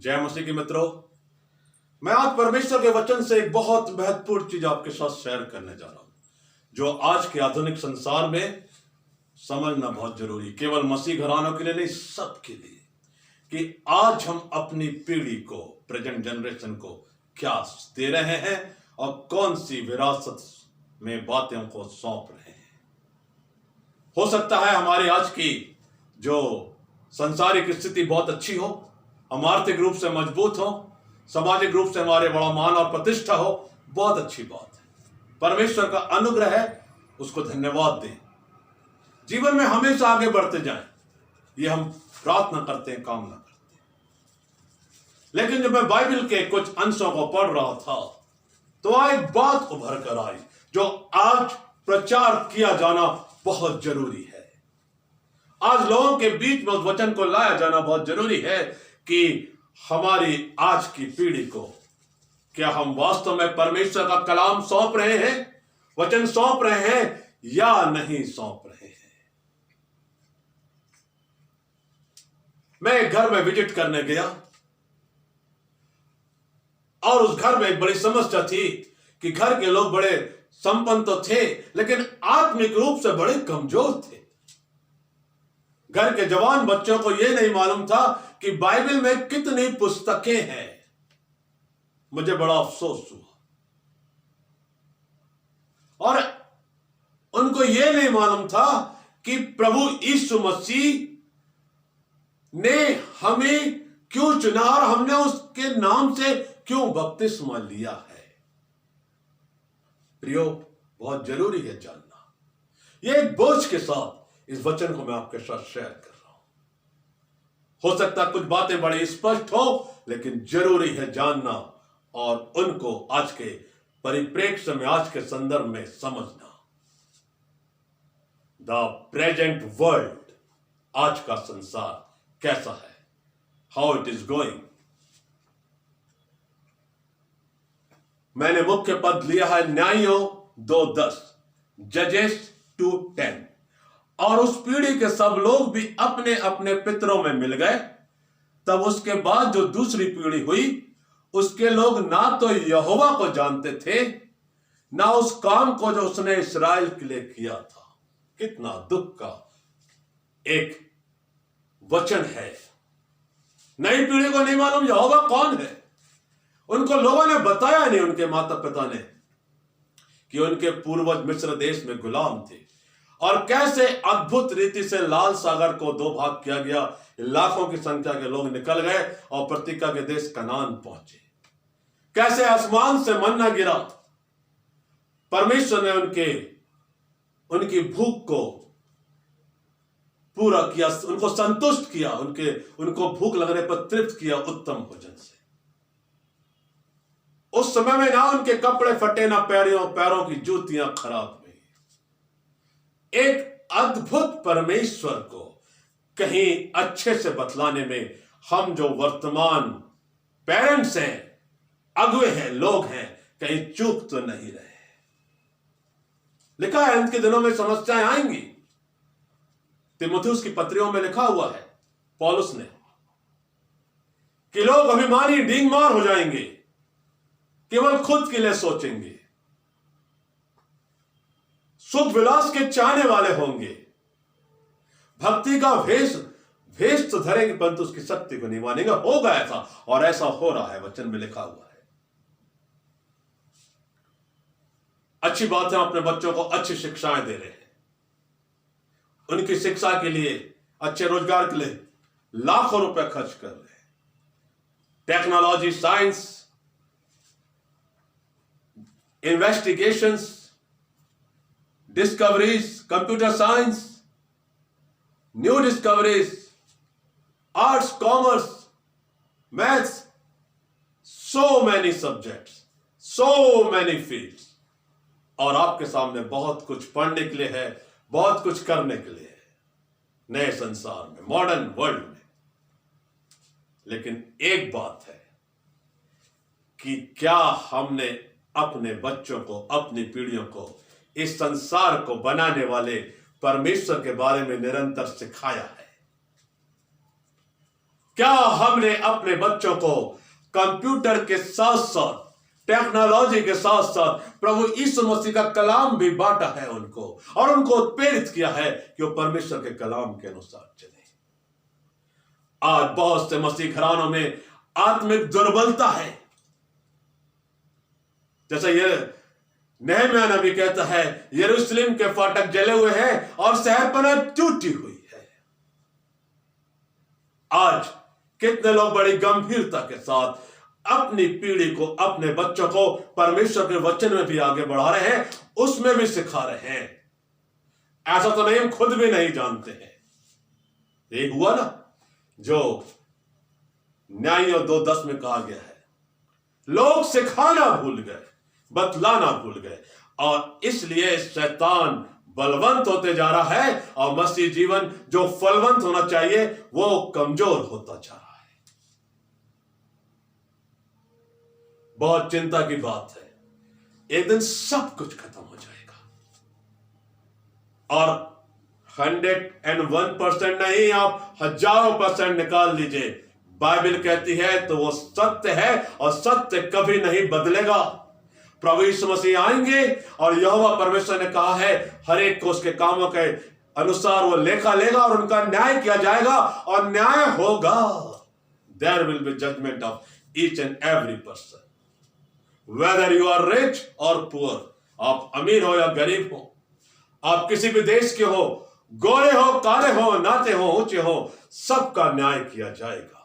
जय मसीह के मित्रों, मैं आज परमेश्वर के वचन से एक बहुत महत्वपूर्ण चीज आपके साथ शेयर करने जा रहा हूं, जो आज के आधुनिक संसार में समझना बहुत जरूरी, केवल मसीह घरानों के लिए नहीं, सबके लिए, कि आज हम अपनी पीढ़ी को, प्रेजेंट जनरेशन को क्या दे रहे हैं और कौन सी विरासत में बातें को सौंप रहे हैं। हो सकता है हमारी आज की जो संसारिक स्थिति बहुत अच्छी हो, हम आर्थिक रूप से मजबूत हो, सामाजिक रूप से हमारे बड़ा मान और प्रतिष्ठा हो, बहुत अच्छी बात है, परमेश्वर का अनुग्रह है, उसको धन्यवाद दें, जीवन में हमेशा आगे बढ़ते जाएं, ये हम प्रार्थना करते हैं, कामना करते हैं। लेकिन जब मैं बाइबल के कुछ अंशों को पढ़ रहा था तो एक बात उभर कर आई जो आज प्रचार किया जाना बहुत जरूरी है। आज लोगों के बीच में उस वचन को लाया जाना बहुत जरूरी है कि हमारी आज की पीढ़ी को क्या हम वास्तव में परमेश्वर का कलाम सौंप रहे हैं, वचन सौंप रहे हैं या नहीं सौंप रहे हैं। मैं एक घर में विजिट करने गया और उस घर में एक बड़ी समस्या थी कि घर के लोग बड़े संपन्न तो थे लेकिन आत्मिक रूप से बड़े कमजोर थे। घर के जवान बच्चों को यह नहीं मालूम था कि बाइबल में कितनी पुस्तकें हैं। मुझे बड़ा अफसोस हुआ और उनको यह नहीं मालूम था कि प्रभु यीशु मसीह ने हमें क्यों चुना और हमने उसके नाम से क्यों बपतिस्मा लिया है। प्रियो, बहुत जरूरी है जानना। यह एक बोझ के साथ इस वचन को मैं आपके साथ शेयर कर रहा हूं। हो सकता कुछ बातें बड़ी स्पष्ट हो लेकिन जरूरी है जानना और उनको आज के परिप्रेक्ष्य में, आज के संदर्भ में समझना। द प्रेजेंट वर्ल्ड, आज का संसार कैसा है, हाउ इट इज गोइंग। मैंने मुख्य पद लिया है न्यायों 2:10, जजेस 2:10। और उस पीढ़ी के सब लोग भी अपने अपने पितरों में मिल गए। तब उसके बाद जो दूसरी पीढ़ी हुई, उसके लोग ना तो यहोवा को जानते थे ना उस काम को जो उसने इस्राएल के लिए किया था। कितना दुख का एक वचन है। नई पीढ़ी को नहीं मालूम यहोवा कौन है। उनको लोगों ने बताया नहीं, उनके माता पिता ने, कि उनके पूर्वज मिस्र देश में गुलाम थे और कैसे अद्भुत रीति से लाल सागर को दो भाग किया गया। लाखों की संख्या के लोग निकल गए और प्रतिज्ञा के देश कनान पहुंचे। कैसे आसमान से मन्ना गिरा, परमेश्वर ने उनकी भूख को पूरा किया, उनको संतुष्ट किया, उनको भूख लगने पर तृप्त किया उत्तम भोजन से। उस समय में ना उनके कपड़े फटे ना पैरों की जूतियां खराब हुई। एक अद्भुत परमेश्वर को कहीं अच्छे से बतलाने में हम जो वर्तमान पेरेंट्स हैं, अगुए हैं, लोग हैं, कहीं चूक तो नहीं रहे। लिखा है अंत के दिनों में समस्याएं आएंगी। तीमुथियुस की पत्रियों में लिखा हुआ है पौलुस ने कि लोग अभिमानी डींगमार हो जाएंगे, केवल खुद के लिए सोचेंगे, सुख विलास के चाहने वाले होंगे, भक्ति का भेष तो धरेंगे परंतु उसकी शक्ति को नहीं मानेंगे। होगा ऐसा और ऐसा हो रहा है, वचन में लिखा हुआ है। अच्छी बात है, अपने बच्चों को अच्छी शिक्षाएं दे रहे हैं, उनकी शिक्षा के लिए, अच्छे रोजगार के लिए लाखों रुपए खर्च कर रहे हैं। Technology, science, investigations, discoveries, computer science, new discoveries, arts, commerce, maths, so many subjects, so many fields. और आपके सामने बहुत कुछ पढ़ने के लिए है, बहुत कुछ करने के लिए है नए संसार में, मॉडर्न वर्ल्ड में। लेकिन एक बात है कि क्या हमने अपने बच्चों को, अपनी पीढ़ियों को इस संसार को बनाने वाले परमेश्वर के बारे में निरंतर सिखाया है। क्या हमने अपने बच्चों को कंप्यूटर के साथ साथ, टेक्नोलॉजी के साथ साथ प्रभु यीशु मसीह का कलाम भी बांटा है उनको, और उनको उत्प्रेरित किया है कि वो परमेश्वर के कलाम के अनुसार चले। आज बहुत से मसीह घरानों में आत्मिक दुर्बलता है। जैसा ये नहम्याह नबी कहता है, यरूशलेम के फाटक जले हुए हैं और शहरपनाह टूटी हुई है। आज कितने लोग बड़ी गंभीरता के साथ अपनी पीढ़ी को, अपने बच्चों को परमेश्वर के वचन में भी आगे बढ़ा रहे हैं, उसमें भी सिखा रहे हैं। ऐसा तो नहीं हम खुद भी नहीं जानते हैं। ये हुआ ना जो न्यायियों 2:10 में कहा गया है, लोग सिखाना भूल गए, बतलाना भूल गए, और इसलिए शैतान बलवंत होते जा रहा है और मसीह जीवन जो फलवंत होना चाहिए वो कमजोर होता जा रहा है। बहुत चिंता की बात है, एक दिन सब कुछ खत्म हो जाएगा, और 101% नहीं, आप 1000% निकाल लीजिए, बाइबल कहती है तो वो सत्य है और सत्य कभी नहीं बदलेगा। प्रभु यीशु मसीह आएंगे और यहोवा परमेश्वर ने कहा है हर एक को उसके कामों के अनुसार वो लेखा लेगा और उनका न्याय किया जाएगा, और न्याय होगा। There will be judgement of each and every person, whether you are rich or poor, आप अमीर हो या गरीब हो, आप किसी भी देश के हो, गोरे हो, काले हो, नाते हो, ऊंचे हो, सबका न्याय किया जाएगा।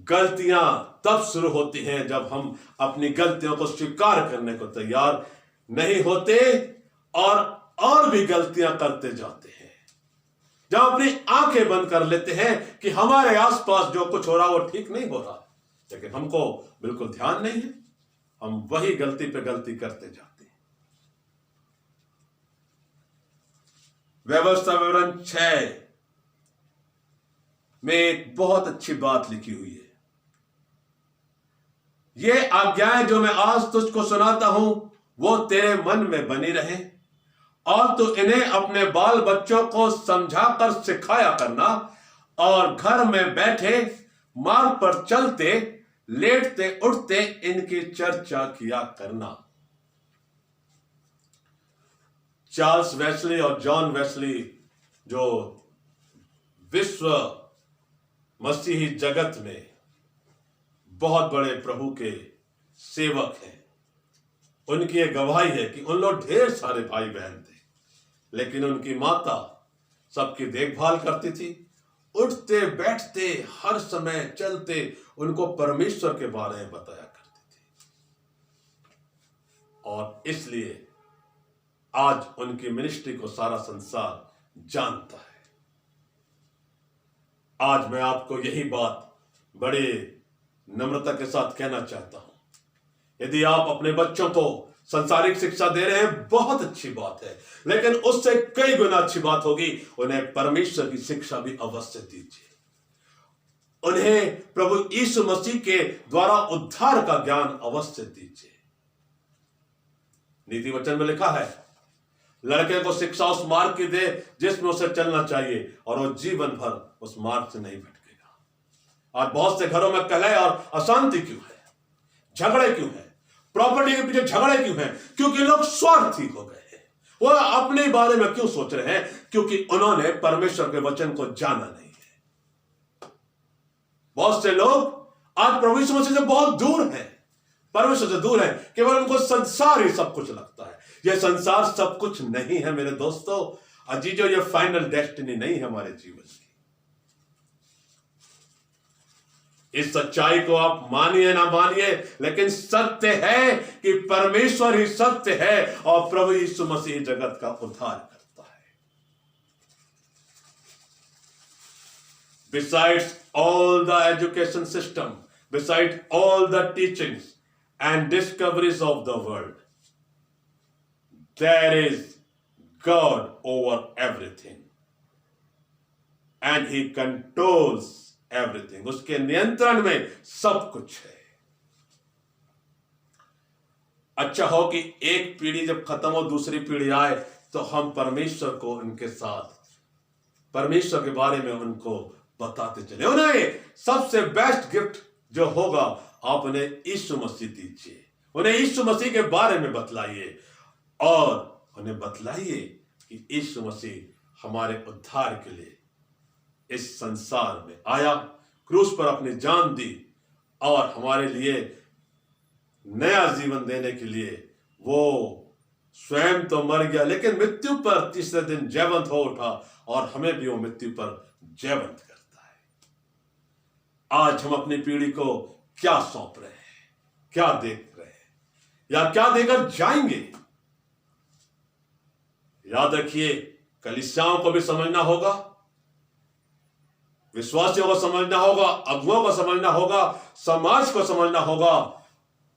गलतियां तब शुरू होती हैं जब हम अपनी गलतियों को स्वीकार करने को तैयार नहीं होते और भी गलतियां करते जाते हैं। जब अपनी आंखें बंद कर लेते हैं कि हमारे आसपास जो कुछ हो रहा वो ठीक नहीं हो रहा, लेकिन हमको बिल्कुल ध्यान नहीं है, हम वही गलती पे गलती करते जाते हैं। व्यवस्था विवरण 6 में एक बहुत अच्छी बात लिखी हुई है, ये आज्ञाएं जो मैं आज तुझको सुनाता हूं वो तेरे मन में बनी रहे, और तू इन्हें अपने बाल बच्चों को समझाकर सिखाया करना, और घर में बैठे, मार्ग पर चलते, लेटते उठते इनकी चर्चा किया करना। चार्ल्स वेस्ली और जॉन वेस्ली जो विश्व मसीही जगत में बहुत बड़े प्रभु के सेवक हैं, उनकी एक गवाही है कि उन लोग ढेर सारे भाई बहन थे, लेकिन उनकी माता सबकी देखभाल करती थी, उठते बैठते हर समय चलते उनको परमेश्वर के बारे में बताया करती थी, और इसलिए आज उनकी मिनिस्ट्री को सारा संसार जानता है। आज मैं आपको यही बात बड़े नम्रता के साथ कहना चाहता हूं। यदि आप अपने बच्चों को संसारिक शिक्षा दे रहे हैं, बहुत अच्छी बात है, लेकिन उससे कई गुना अच्छी बात होगी उन्हें परमेश्वर की शिक्षा भी अवश्य दीजिए। उन्हें प्रभु यीशु मसीह के द्वारा उद्धार का ज्ञान अवश्य दीजिए। नीति वचन में लिखा है, लड़के को शिक्षा उस मार्ग की दे जिसमें उसे चलना चाहिए, और वो जीवन भर उस मार्ग से नहीं भटकेगा। आज बहुत से घरों में कलह और अशांति क्यों है, झगड़े क्यों है, प्रॉपर्टी के पीछे झगड़े क्यों हैं? क्योंकि लोग स्वार्थी हो गए हैं। वो अपने बारे में क्यों सोच रहे हैं? क्योंकि उन्होंने परमेश्वर के वचन को जाना नहीं है। बहुत से लोग आज प्रभु यीशु मसीह से बहुत दूर हैं, परमेश्वर से दूर है, केवल उनको संसार ही सब कुछ लगता है। यह संसार सब कुछ नहीं है मेरे दोस्तों, अजीजों, ये फाइनल डेस्टिनी नहीं है हमारे जीवन की। इस सच्चाई को आप मानिए ना मानिए, लेकिन सत्य है कि परमेश्वर ही सत्य है और प्रभु यीशु मसीह जगत का उद्धार करता है। Besides all the education system, besides all the teachings and discoveries of the world, there is God over everything, and He controls everything. उसके नियंत्रण में सब कुछ है। अच्छा हो कि एक पीढ़ी जब खत्म हो दूसरी पीढ़ी आए तो हम परमेश्वर को उनके साथ परमेश्वर के बारे में उनको बताते चले। उन्हें सबसे बेस्ट गिफ्ट जो होगा, आप उन्हें यीशु मसीह दीजिए, उन्हें यीशु मसीह के बारे में बतलाइए और उन्हें बतलाइए कि यीशु मसीह हमारे उद्धार के लिए इस संसार में आया, क्रूस पर अपनी जान दी और हमारे लिए नया जीवन देने के लिए वो स्वयं तो मर गया, लेकिन मृत्यु पर तीसरे दिन जीवंत हो उठा और हमें भी वो मृत्यु पर जीवंत करता है। आज हम अपनी पीढ़ी को क्या सौंप रहे हैं, क्या देख रहे हैं या क्या देकर जाएंगे? याद रखिए, कलीसियाओं को भी समझना होगा, विश्वासियों को समझना होगा, अगुओं को समझना होगा, समाज को समझना होगा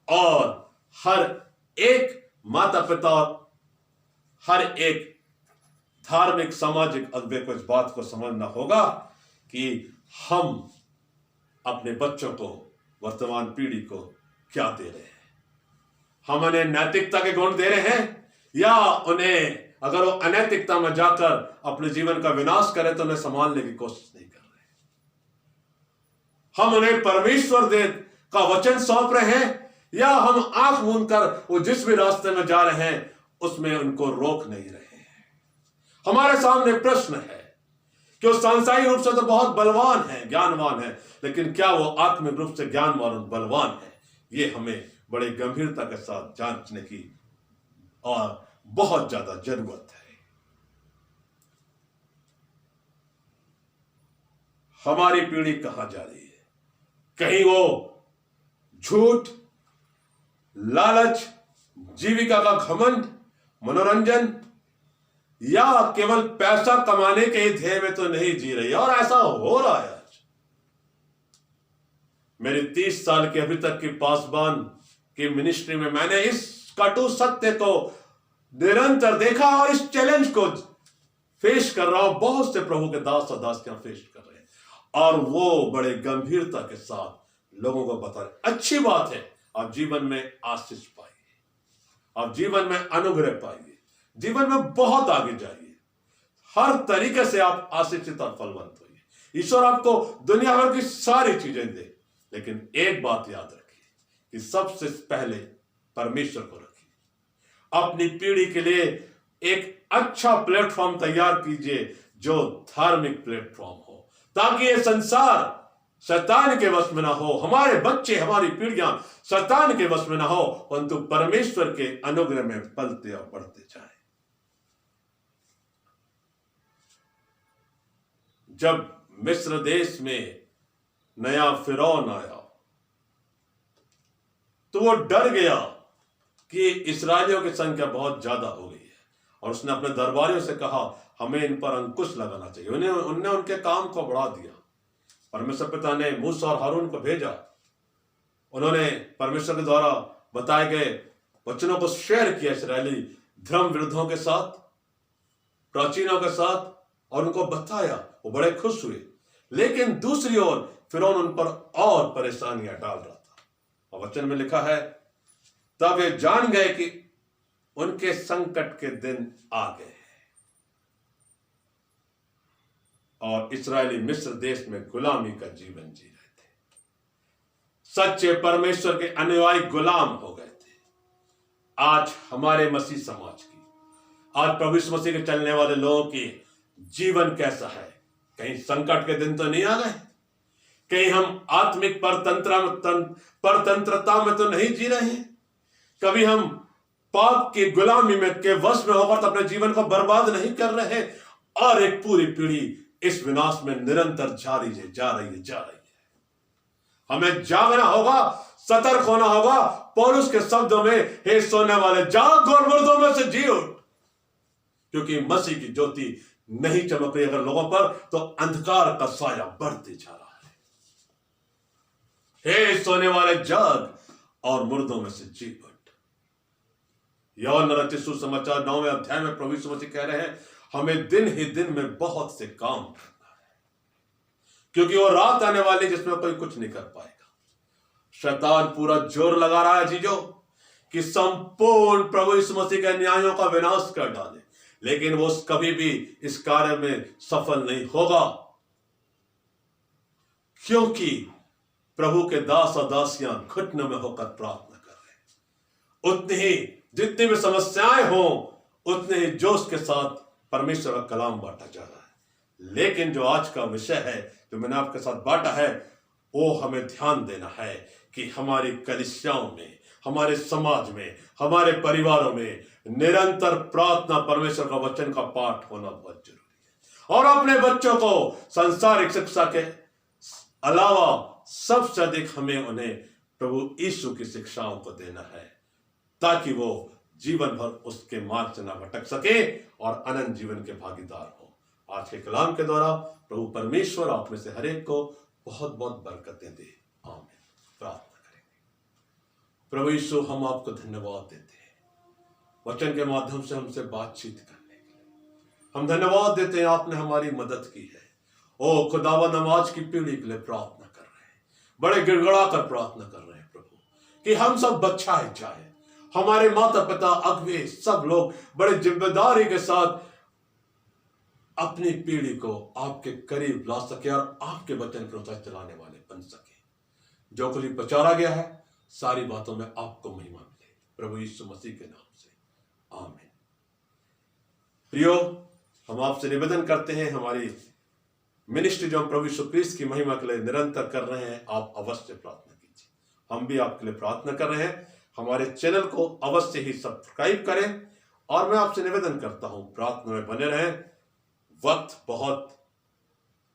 और हर एक माता पिता और हर एक धार्मिक सामाजिक अगुवे को इस बात को समझना होगा कि हम अपने बच्चों को, वर्तमान पीढ़ी को क्या दे रहे हैं। हम उन्हें नैतिकता के गुण दे रहे हैं या उन्हें, अगर वो अनैतिकता में जाकर अपने जीवन का विनाश करे तो उन्हें संभालने की कोशिश नहीं कर रहे। हम उन्हें परमेश्वर दे का वचन सौंप रहे हैं या हम आंख मूंद कर वो जिस भी रास्ते में जा रहे हैं उसमें उनको रोक नहीं रहे हैं। हमारे सामने प्रश्न है कि वो सांसारिक रूप से तो बहुत बलवान है, ज्ञानवान है, लेकिन क्या वो आत्मिक रूप से ज्ञानवान और बलवान है? ये हमें बड़े गंभीरता के साथ जांचने की और बहुत ज्यादा जरूरत है। हमारी पीढ़ी कहां जा रही है? कहीं वो झूठ, लालच, जीविका का घमंड, मनोरंजन या केवल पैसा कमाने के ही ध्येय में तो नहीं जी रही, और ऐसा हो रहा है। आज मेरी 30 साल की अभी तक की पासबान की मिनिस्ट्री में मैंने इस कटु सत्य को निरंतर देखा और इस चैलेंज को फेस कर रहा हूं। बहुत से प्रभु के दास और दासियां फेस कर रहे हैं और वो बड़े गंभीरता के साथ लोगों को बता रहे, अच्छी बात है, आप जीवन में आशीष पाइए, आप जीवन में अनुग्रह पाइए, जीवन में बहुत आगे जाइए, हर तरीके से आप आशीषित और फलवंत होइए। ईश्वर आपको दुनिया भर की सारी चीजें दे, लेकिन एक बात याद रखिए कि सबसे पहले परमेश्वर को रखिए। अपनी पीढ़ी के लिए एक अच्छा प्लेटफॉर्म तैयार कीजिए जो धार्मिक प्लेटफॉर्म हो, ताकि ये संसार शैतान के वश में ना हो, हमारे बच्चे, हमारी पीढ़ियां शैतान के वश में ना हो, परंतु परमेश्वर के अनुग्रह में पलते और बढ़ते जाए। जब मिस्र देश में नया फिरौन आया तो वो डर गया कि इस्राएलियों की संख्या बहुत ज्यादा हो गई है और उसने अपने दरबारियों से कहा, हमें इन पर अंकुश लगाना चाहिए। उन्होंने उनके काम को बढ़ा दिया। परमेश्वर पिता ने मूसा और हारून को भेजा। उन्होंने परमेश्वर के द्वारा बताए गए वचनों को शेयर किया इस्राएली धर्म विरुद्धों के साथ, प्राचीनों के साथ, और उनको बताया। वो बड़े खुश हुए। लेकिन दूसरी ओर फिरौन उन पर और परेशानियां डाल रहा था और वचन में लिखा है, तब वे जान गए कि उनके संकट के दिन आ गए और इस्राएली मिस्र देश में गुलामी का जीवन जी रहे थे। सच्चे परमेश्वर के अनुयायी गुलाम हो गए थे। आज हमारे मसीह समाज की, आज प्रभु यीशु मसीह के चलने वाले लोगों की जीवन कैसा है? कहीं संकट के दिन तो नहीं आ गए? कहीं हम आत्मिक परतंत्रता में तो नहीं जी रहे हैं? कभी हम पाप की गुलामी में के वश में होकर तो अपने जीवन को बर्बाद नहीं कर रहे हैं? और एक पूरी पीढ़ी इस विनाश में निरंतर जा रही है। हमें जागना होगा, सतर्क होना होगा। पौलुस के शब्दों में, हे सोने वाले जाग और मुर्दों में से जी उठ, क्योंकि मसीह की ज्योति नहीं चमक रही अगर लोगों पर, तो अंधकार का साया बढ़ते जा रहा है। हे सोने वाले जाग और मुर्दों में से जी उठ। यूहन्ना रचित सुसमाचार 9वें अध्याय में प्रभु यीशु मसीह कह रहे हैं, हमें दिन ही दिन में बहुत से काम करना है, क्योंकि वो रात आने वाली जिसमें कोई कुछ नहीं कर पाएगा। शैतान पूरा जोर लगा रहा है जीजो कि संपूर्ण प्रभु यीशु मसीह के न्यायों का विनाश कर डाले, लेकिन वो कभी भी इस कार्य में सफल नहीं होगा, क्योंकि प्रभु के दास और दासियां घुटनों में होकर प्रार्थना कर रहे हैं। उतनी ही जितनी भी समस्याएं हों, उतने ही जोश के साथ परमेश्वर का कलाम बांटा जा रहा है। लेकिन जो आज का विषय है, जो मैंने आपके साथ बांटा है, वो हमें ध्यान देना है कि हमारी कलीसियाओं में, हमारे समाज में, हमारे परिवारों में निरंतर प्रार्थना, परमेश्वर का वचन का पाठ होना बहुत जरूरी है। और अपने बच्चों को सांसारिक शिक्षा के अलावा सबसे अधिक हमें उन्हें प्रभु यीशु की शिक्षाओं को देना है, ताकि वो जीवन भर उसके मार्ग से ना भटक सके और अनंत जीवन के भागीदार हो। आज के कलाम के द्वारा प्रभु परमेश्वर आप में से हर एक को बहुत बहुत बरकतें दे। आमीन। प्रार्थना करेंगे। प्रभु यीशु, हम आपको धन्यवाद देते हैं वचन के माध्यम से हमसे बातचीत करने के लिए। हम धन्यवाद देते हैं, आपने हमारी मदद की है। ओ खुदावन, हम आज की पीढ़ी के लिए प्रार्थना कर रहे हैं, बड़े गिड़गड़ा कर प्रार्थना कर रहे हैं प्रभु, कि हम सब बचाए जाए। हमारे माता पिता, अगुवे, सब लोग बड़े जिम्मेदारी के साथ अपनी पीढ़ी को आपके करीब ला सके और आपके वचन के अनुसार चलाने वाले बन सके। जो कुछ प्रचारा गया है, सारी बातों में आपको महिमा मिले, प्रभु यीशु मसीह के नाम से, आमीन। प्रियो, हम आपसे निवेदन करते हैं, हमारी मिनिस्ट्री जो हम प्रभु यीशु क्रिस्त की महिमा के लिए निरंतर कर रहे हैं, आप अवश्य प्रार्थना कीजिए। हम भी आपके लिए प्रार्थना कर रहे हैं। हमारे चैनल को अवश्य ही सब्सक्राइब करें और मैं आपसे निवेदन करता हूं, प्रार्थना में बने रहें। वक्त बहुत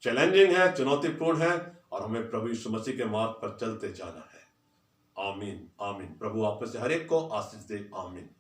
चैलेंजिंग है, चुनौतीपूर्ण है, और हमें प्रभु यीशु मसीह के मार्ग पर चलते जाना है। आमीन, आमीन। प्रभु आप में से हर एक को आशीष दे। आमीन।